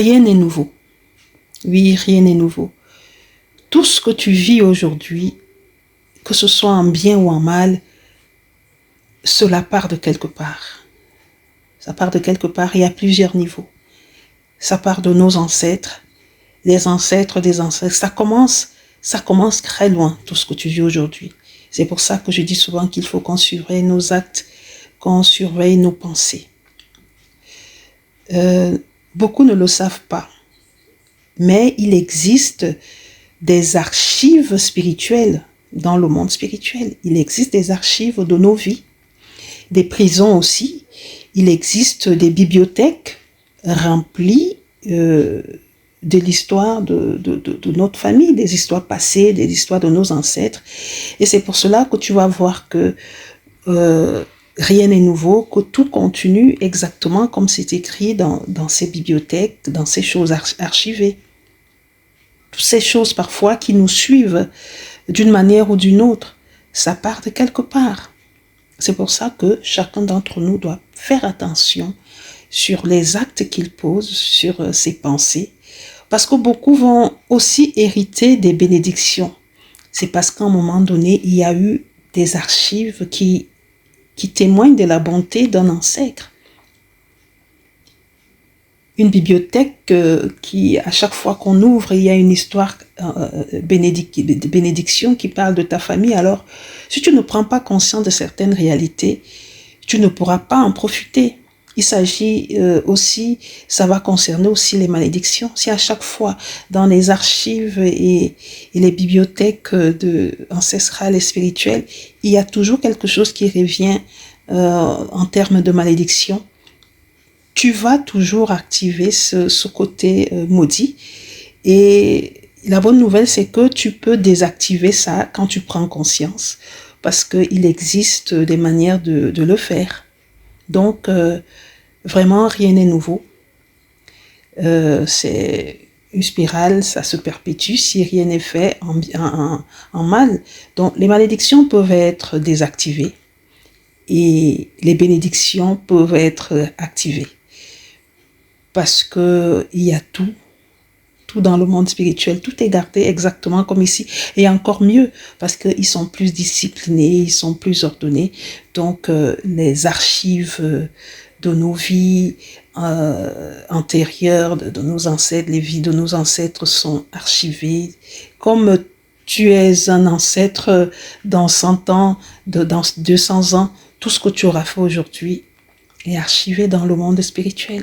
Rien n'est nouveau. Oui, rien n'est nouveau. Tout ce que tu vis aujourd'hui, que ce soit en bien ou en mal, cela part de quelque part. Ça part de quelque part, il y a plusieurs niveaux. Ça part de nos ancêtres, des ancêtres des ancêtres. Ça commence très loin, tout ce que tu vis aujourd'hui. C'est pour ça que je dis souvent qu'il faut qu'on surveille nos actes, qu'on surveille nos pensées. Beaucoup ne le savent pas, mais il existe des archives spirituelles dans le monde spirituel. Il existe des archives de nos vies, des prisons aussi. Il existe des bibliothèques remplies de l'histoire de notre famille, des histoires passées, des histoires de nos ancêtres. Et c'est pour cela que tu vas voir que rien n'est nouveau, que tout continue exactement comme c'est écrit dans ces bibliothèques, dans ces choses archivées. Toutes ces choses parfois qui nous suivent d'une manière ou d'une autre, ça part de quelque part. C'est pour ça que chacun d'entre nous doit faire attention sur les actes qu'il pose, sur ses pensées, parce que beaucoup vont aussi hériter des bénédictions. C'est parce qu'à un moment donné, il y a eu des archives qui témoignent de la bonté d'un ancêtre. Une bibliothèque qui, à chaque fois qu'on ouvre, il y a une histoire bénédiction qui parle de ta famille. Alors, si tu ne prends pas conscience de certaines réalités, tu ne pourras pas en profiter. Il s'agit aussi, ça va concerner aussi les malédictions. Si à chaque fois, dans les archives et les bibliothèques ancestrales et spirituelles, il y a toujours quelque chose qui revient en termes de malédiction, tu vas toujours activer ce côté maudit. Et la bonne nouvelle, c'est que tu peux désactiver ça quand tu prends conscience, parce qu'il existe des manières de le faire. Donc, vraiment, rien n'est nouveau. C'est une spirale, ça se perpétue si rien n'est fait en mal. Donc, les malédictions peuvent être désactivées et les bénédictions peuvent être activées. Parce qu'il y a tout dans le monde spirituel, tout est gardé exactement comme ici, et encore mieux, parce qu'ils sont plus disciplinés, ils sont plus ordonnés, donc les archives de nos vies antérieures, de nos ancêtres, les vies de nos ancêtres sont archivées, comme tu es un ancêtre dans 100 ans, dans 200 ans, tout ce que tu auras fait aujourd'hui est archivé dans le monde spirituel.